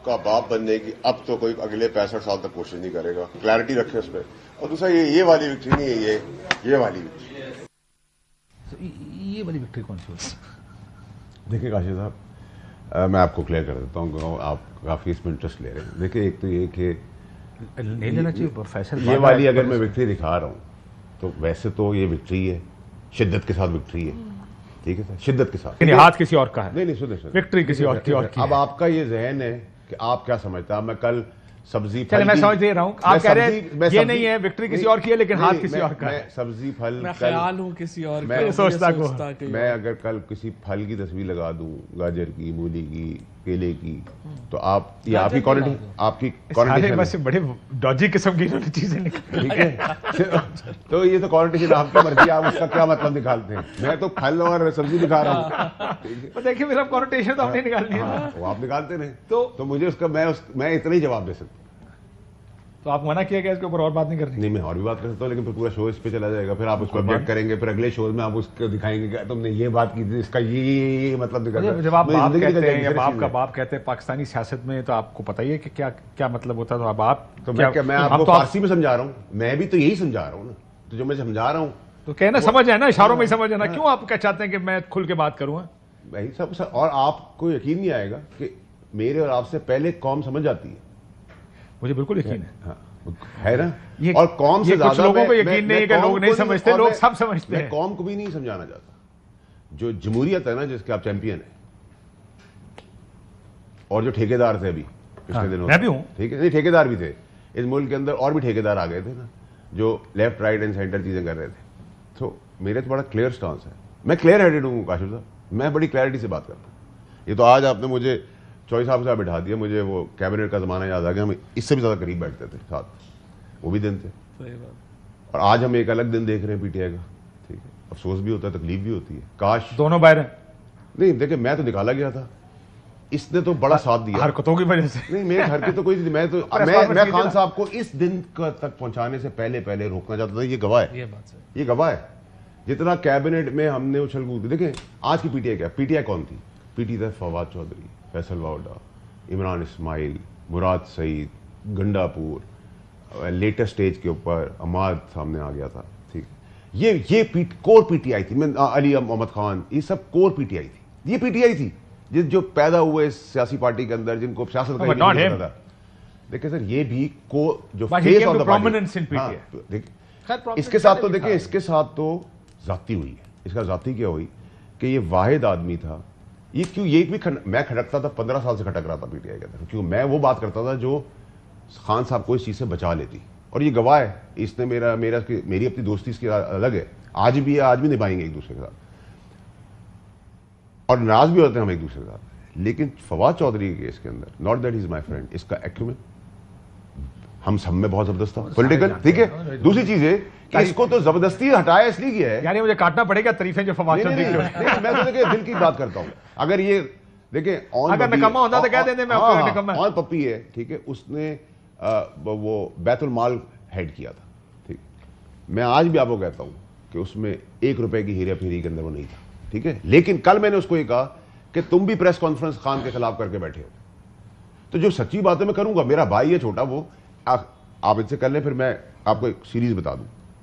का बाप बनने की अब तो कोई अगले 65 साल तक कोशिश नहीं करेगा। क्लैरिटी रखे उस पर। और दूसरा ये वाली विक्ट्री नहीं है, ये वाली विक्ट्री। ये वाली विक्ट्री कौन सी होती? देखिए काशिफ साहब, मैं आपको क्लियर कर देता हूँ, आप काफ़ी इसमें इंटरेस्ट ले रहे हैं। देखिए एक तो ये कि नहीं लेना चाहिए प्रोफेसर, ये वाली अगर मैं विक्ट्री दिखा रहा हूँ तो वैसे तो ये विक्ट्री है, शिद्दत के साथ विक्ट्री है, ठीक है सर, शिद्दत के साथ। हाथ किसी और का है। नहीं सुनिए, विक्ट्री किसी और की अब आपका ये जहन है कि आप क्या समझता है। मैं कल सब्जी चले मैं समझ दे रहा हूँ, आप कह रहे हैं ये नहीं है विक्ट्री किसी और की है, लेकिन हाथ किसी और का है। सब्जी फल मैं ख्याल हूँ किसी और मैं सोचता मैं अगर कल किसी फल की तस्वीर लगा दूं, गाजर की, मूली की, केले की, तो आप ये आपकी कॉन्टेशन वैसे बड़े डॉजी किस्म की चीजें निकली, ठीक है। तो ये तो कॉन्टेशन आपकी मर्जी, आप उसका क्या मतलब निकालते हैं। मैं तो फल और सब्जी दिखा रहा हूँ। देखिए मेरा कॉन्टेशन तो आपने निकाल दिया, वो आप निकालते रहे तो मुझे उसका मैं इतना ही जवाब दे सकता। तो आप मना किया गया इसके ऊपर और बात नहीं करनी? नहीं, मैं और भी बात कर सकता हूँ, लेकिन फिर पूरा शो इस पे चला जाएगा, फिर आप उसको अपडेट करेंगे, फिर अगले शो में आप उसको दिखाएंगे कि तुमने ये बात की थी, इसका ये मतलब निकलता है। जब आप बाप कहते हैं या बाप का बाप कहते हैं पाकिस्तानी सियासत में, तो आपको पता ही है कि क्या क्या मतलब होता है। तो अब आप तो मैं आपको फारसी में समझा रहा हूँ, मैं भी तो यही समझा रहा हूँ ना, तो जो मैं समझा रहा हूँ तो कहना समझ है ना, इशारों में समझ है ना। क्यों आप क्या चाहते हैं कि मैं खुल के बात करूँ? वही सब। और आपको यकीन नहीं आएगा कि मेरे और आपसे पहले कौम समझ जाती है। मुझे बिल्कुल यकीन है, है ना। और कौम से कुछ लोगों को यकीन नहीं है कि लोग नहीं समझते, लोग सब समझते हैं। मैं कौम को भी नहीं समझाना चाहता। जो जमहूरियत है ना, जिसके आप चैंपियन हैं, और जो ठेकेदार थे अभी पिछले दिनों, मैं भी हूं, ठीक है, नहीं ठेकेदार भी थे इस मुल्क के अंदर, और भी ठेकेदार आ गए थे ना, जो लेफ्ट राइट एंड सेंटर चीजें कर रहे थे। तो मेरे तो बड़ा क्लियर स्टांस है, मैं क्लियर हेडेड हूँ काशिफ साहब, मैं बड़ी क्लैरिटी से बात करता हूँ। ये तो आज आपने मुझे चौधरी साहब से बिठा दिया, मुझे वो कैबिनेट का जमाना याद आ गया। हम इससे भी ज्यादा करीब बैठते थे साथ, वो भी दिन थे। सही बात। और आज हम एक अलग दिन देख रहे हैं पीटीआई का, ठीक है। अफसोस भी होता है, तकलीफ भी होती है। काश दोनों बाहर हैं। नहीं देखिए, मैं तो निकाला गया था, इसने तो बड़ा साथ दिया हरकतों की वजह से। नहीं, मेरी हरकत तो कोई नहीं। मैं खान साहब को इस दिन तक पहुंचाने से पहले रोकना चाहता था। ये गवाह है, ये गवाह है। जितना कैबिनेट में हमने उछल कूद, देखें आज की पीटीआई क्या, पीटीआई कौन थी? पीटीआई था फवाद चौधरी, फैसल वाउडा, इमरान इस्माइल, मुराद सईद, गंडापुर, लेटेस्ट स्टेज के ऊपर अमाद सामने आ गया था, ठीक। ये कोर पीटीआई थी। मैं अली मोहम्मद खान, ये सब कोर पीटीआई थी। ये पीटीआई थी जो पैदा हुए सियासी पार्टी के अंदर, जिनको सियासत का नहीं पता था। देखिए सर, ये भी जो फेस ऑफ द पार्टी, इसके साथ तो देखिए, इसके साथ तो जाती हुई है। इसका जाती क्या हुई कि ये वाहिद आदमी था। ये क्यों, ये भी मैं खटकता था, 15 साल से खटक रहा था पीटीआई के अंदर, क्योंकि मैं वो बात करता था जो खान साहब को इस चीज से बचा लेती। और ये गवाह है, इसने मेरी अपनी दोस्ती इसकी अलग है, आज भी है, आज भी निभाएंगे एक दूसरे के साथ, और नाराज भी होते हैं हम एक दूसरे के साथ। लेकिन फवाद चौधरी के केस के अंदर, not that is my friend, इसका एक्यूमेंट हम सब में बहुत जबरदस्त था, पॉलिटिकल, ठीक है। दूसरी चीज है कि इसको तो जबरदस्ती हटाया इसलिए किया है, यानी मुझे काटना पड़ेगा तारीफें जो फवाद चौधरी की। मैं तो देखिए दिल की बात करता हूं। अगर ये देखिए, अगर नकम्मा होता तो कह देते मैं आपको नकम्मा। ऑन पप्पी है, ठीक है, उसने वो बैतुल माल हेड किया था, ठीक। मैं आज भी आपको कहता हूं कि उसमें 1 रुपए की हीरा फेरी के अंदर वो नहीं था, ठीक है। लेकिन कल मैंने उसको ये कहा कि तुम भी प्रेस कॉन्फ्रेंस खान के खिलाफ करके बैठे हो, तो जो सच्ची बात है मैं करूंगा। मेरा भाई है छोटा, वो आप इनसे कर लें, फिर मैं आपको एक सीरीज बता दूं।